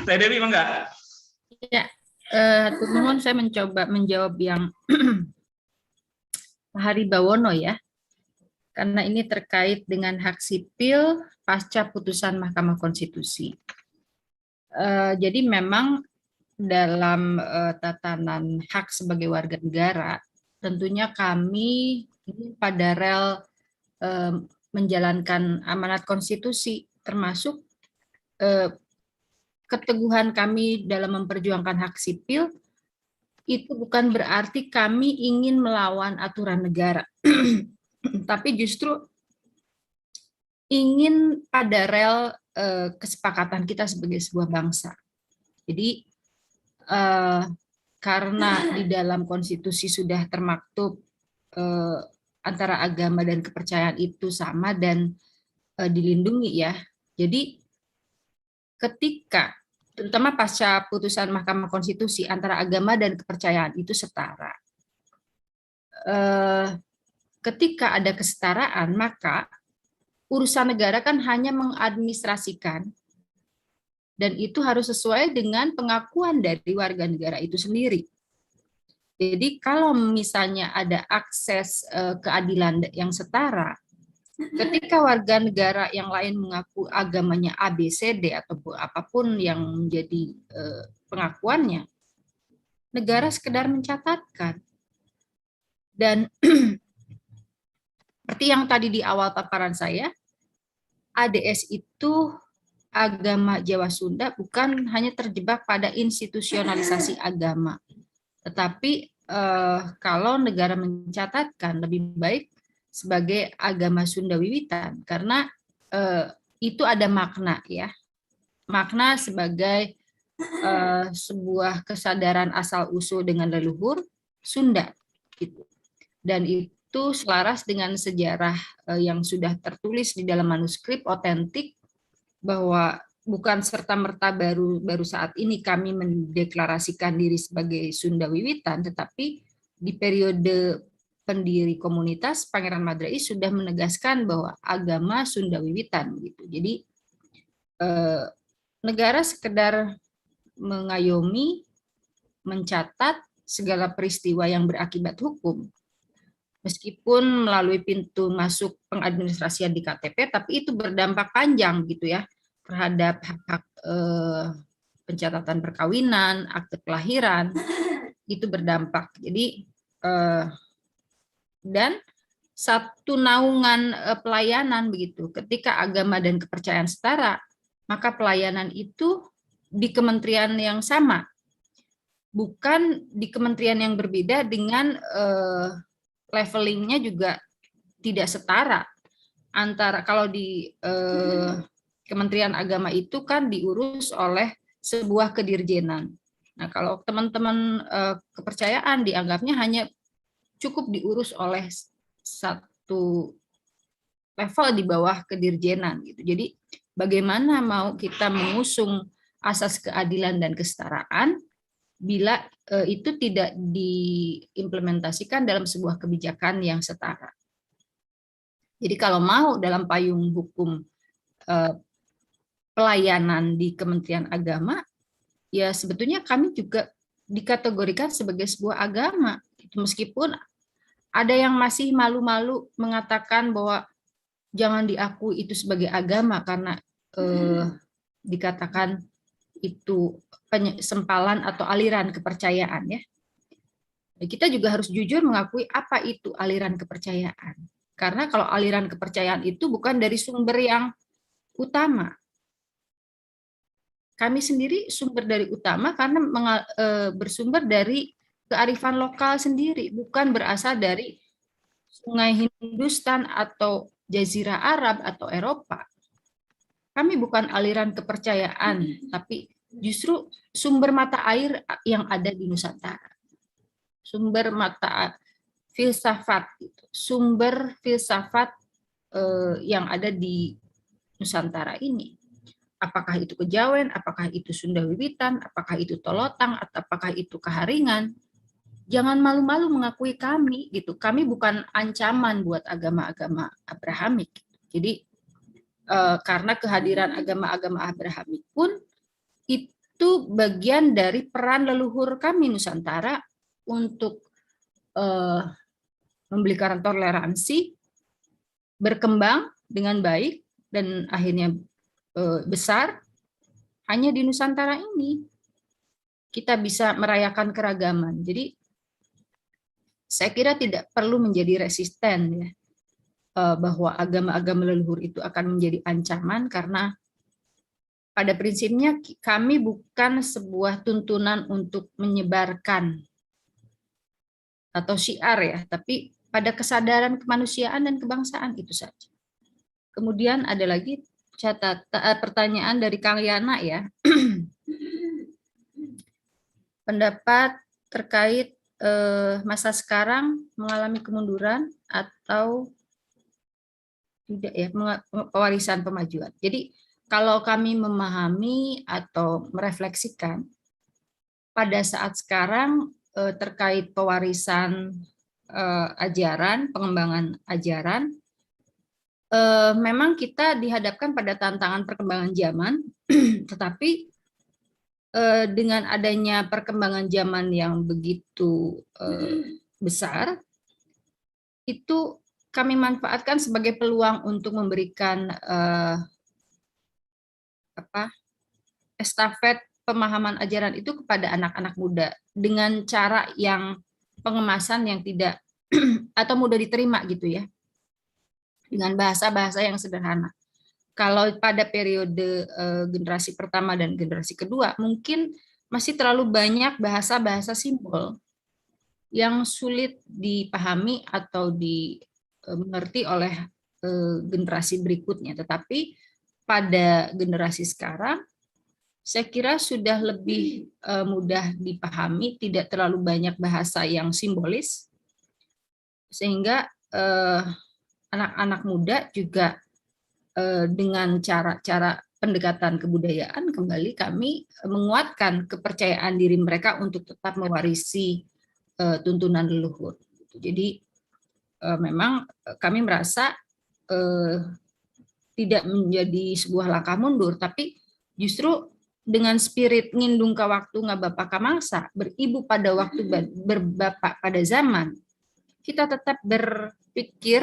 Teh Dewi enggak? Ya, mohon saya mencoba menjawab yang Pak Haribawono ya, karena ini terkait dengan hak sipil pasca putusan Mahkamah Konstitusi. Jadi memang dalam tatanan hak sebagai warga negara, tentunya kami ini pada rel menjalankan amanat konstitusi, termasuk keteguhan kami dalam memperjuangkan hak sipil, itu bukan berarti kami ingin melawan aturan negara, tapi justru ingin pada rel kesepakatan kita sebagai sebuah bangsa. Jadi karena di dalam konstitusi sudah termaktub antara agama dan kepercayaan itu sama dan dilindungi ya. Jadi ketika terutama pasca putusan Mahkamah Konstitusi antara agama dan kepercayaan itu setara. Ketika ada kesetaraan, maka urusan negara kan hanya mengadministrasikan, dan itu harus sesuai dengan pengakuan dari warga negara itu sendiri. Jadi kalau misalnya ada akses keadilan yang setara, ketika warga negara yang lain mengaku agamanya A, B, C, D, atau apapun yang menjadi pengakuannya, negara sekedar mencatatkan. Dan seperti yang tadi di awal paparan saya, ADS itu agama Jawa Sunda bukan hanya terjebak pada institusionalisasi agama, tetapi kalau negara mencatatkan lebih baik sebagai agama Sunda Wiwitan, karena itu ada makna ya, makna sebagai sebuah kesadaran asal usul dengan leluhur Sunda gitu. Dan itu selaras dengan sejarah yang sudah tertulis di dalam manuskrip otentik, bahwa bukan serta-merta baru saat ini kami mendeklarasikan diri sebagai Sunda Wiwitan, tetapi di periode pendiri komunitas Pangeran Madrasih sudah menegaskan bahwa agama Sunda Wiwitan gitu. Jadi negara sekedar mengayomi, mencatat segala peristiwa yang berakibat hukum, meskipun melalui pintu masuk pengadministrasian di KTP, tapi itu berdampak panjang gitu ya terhadap hak pencatatan perkawinan, akte kelahiran, itu berdampak. Jadi dan satu naungan pelayanan begitu. Ketika agama dan kepercayaan setara, maka pelayanan itu di kementerian yang sama, bukan di kementerian yang berbeda dengan levelingnya juga tidak setara. Antara kalau di Kementerian Agama itu kan diurus oleh sebuah kedirjenan. Nah, kalau teman-teman kepercayaan dianggapnya hanya cukup diurus oleh satu level di bawah kedirjenan gitu. Jadi bagaimana mau kita mengusung asas keadilan dan kesetaraan bila itu tidak diimplementasikan dalam sebuah kebijakan yang setara. Jadi kalau mau dalam payung hukum pelayanan di Kementerian Agama, ya sebetulnya kami juga dikategorikan sebagai sebuah agama. Meskipun ada yang masih malu-malu mengatakan bahwa jangan diakui itu sebagai agama karena dikatakan itu sempalan atau aliran kepercayaan ya. Kita juga harus jujur mengakui apa itu aliran kepercayaan. Karena kalau aliran kepercayaan itu bukan dari sumber yang utama. Kami sendiri sumber dari utama karena bersumber dari kearifan lokal sendiri, bukan berasal dari sungai Hindustan atau Jazirah Arab atau Eropa. Kami bukan aliran kepercayaan, tapi justru sumber mata air yang ada di Nusantara. Sumber mata filsafat, sumber filsafat yang ada di Nusantara ini. Apakah itu Kejawen, apakah itu Sunda Wiwitan, apakah itu Tolotang, atau apakah itu Kaharingan. Jangan malu-malu mengakui kami gitu. Kami bukan ancaman buat agama-agama Abrahamik. Jadi karena kehadiran agama-agama Abrahamik pun itu bagian dari peran leluhur kami Nusantara untuk memberikan toleransi, berkembang dengan baik, dan akhirnya besar hanya di Nusantara ini. Kita bisa merayakan keragaman. Jadi saya kira tidak perlu menjadi resisten ya, bahwa agama-agama leluhur itu akan menjadi ancaman, karena pada prinsipnya kami bukan sebuah tuntunan untuk menyebarkan atau syiar ya, tapi pada kesadaran kemanusiaan dan kebangsaan itu saja. Kemudian ada lagi pertanyaan dari Kang Yana ya. Pendapat terkait masa sekarang mengalami kemunduran atau tidak ya, pewarisan pemajuan. Jadi kalau kami memahami atau merefleksikan pada saat sekarang terkait pewarisan ajaran, pengembangan ajaran, memang kita dihadapkan pada tantangan perkembangan zaman, tetapi dengan adanya perkembangan zaman yang begitu besar, itu kami manfaatkan sebagai peluang untuk memberikan estafet pemahaman ajaran itu kepada anak-anak muda dengan cara yang pengemasan yang tidak atau mudah diterima gitu ya, dengan bahasa-bahasa yang sederhana. Kalau pada periode generasi pertama dan generasi kedua, mungkin masih terlalu banyak bahasa-bahasa simbol yang sulit dipahami atau dimengerti oleh generasi berikutnya. Tetapi pada generasi sekarang, saya kira sudah lebih mudah dipahami, tidak terlalu banyak bahasa yang simbolis, sehingga anak-anak muda juga dengan cara-cara pendekatan kebudayaan, kembali kami menguatkan kepercayaan diri mereka untuk tetap mewarisi tuntunan leluhur. Jadi memang kami merasa tidak menjadi sebuah langkah mundur, tapi justru dengan spirit ngindung ka waktu ngabapa ka mangsa, beribu pada waktu, berbapak pada zaman, kita tetap berpikir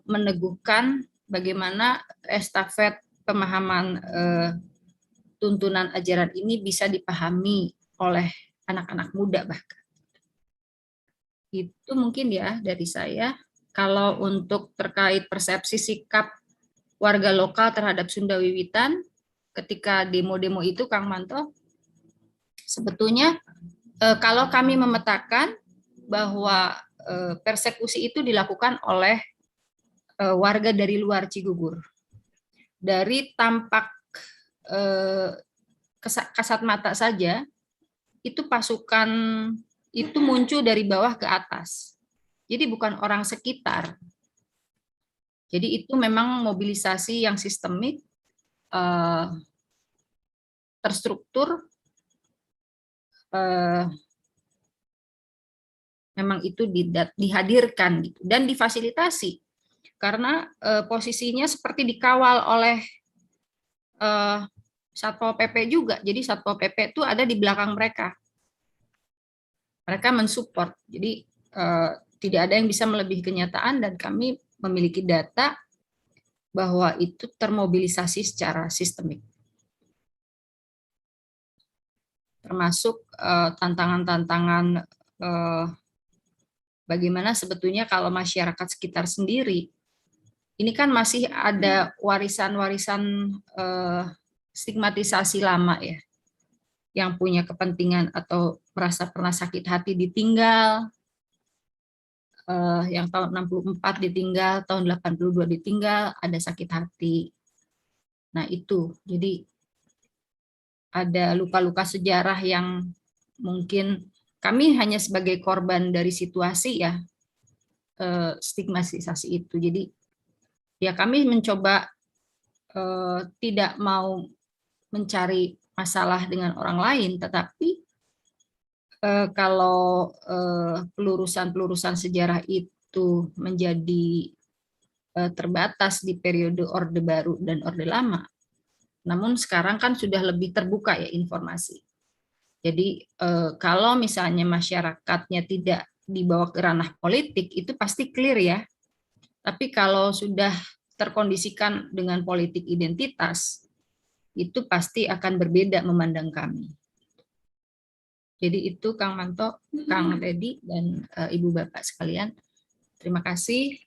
meneguhkan bagaimana estafet pemahaman tuntunan ajaran ini bisa dipahami oleh anak-anak muda bahkan. Itu mungkin ya dari saya. Kalau untuk terkait persepsi sikap warga lokal terhadap Sunda Wiwitan ketika demo-demo itu, Kang Manto, sebetulnya kalau kami memetakan bahwa persekusi itu dilakukan oleh warga dari luar Cigugur. Dari tampak kasat mata saja, itu pasukan itu muncul dari bawah ke atas. Jadi bukan orang sekitar. Jadi itu memang mobilisasi yang sistemik, terstruktur, memang itu dihadirkan gitu, dan difasilitasi. Karena posisinya seperti dikawal oleh Satpol PP juga. Jadi Satpol PP itu ada di belakang mereka. Mereka mensupport. Jadi tidak ada yang bisa melebihi kenyataan, dan kami memiliki data bahwa itu termobilisasi secara sistemik. Termasuk tantangan-tantangan bagaimana sebetulnya kalau masyarakat sekitar sendiri, ini kan masih ada warisan-warisan stigmatisasi lama ya, yang punya kepentingan atau merasa pernah sakit hati ditinggal, yang tahun 64 ditinggal, tahun 82 ditinggal, ada sakit hati. Nah itu, jadi ada luka-luka sejarah yang mungkin kami hanya sebagai korban dari situasi ya, stigmatisasi itu. Jadi ya kami mencoba tidak mau mencari masalah dengan orang lain, tetapi kalau pelurusan-pelurusan sejarah itu menjadi terbatas di periode Orde Baru dan Orde Lama, Namun sekarang kan sudah lebih terbuka ya informasi. Jadi kalau misalnya masyarakatnya tidak dibawa ke ranah politik, itu pasti clear ya. Tapi kalau sudah terkondisikan dengan politik identitas, itu pasti akan berbeda memandang kami. Jadi itu Kang Manto, Kang Teddy, dan Ibu Bapak sekalian. Terima kasih.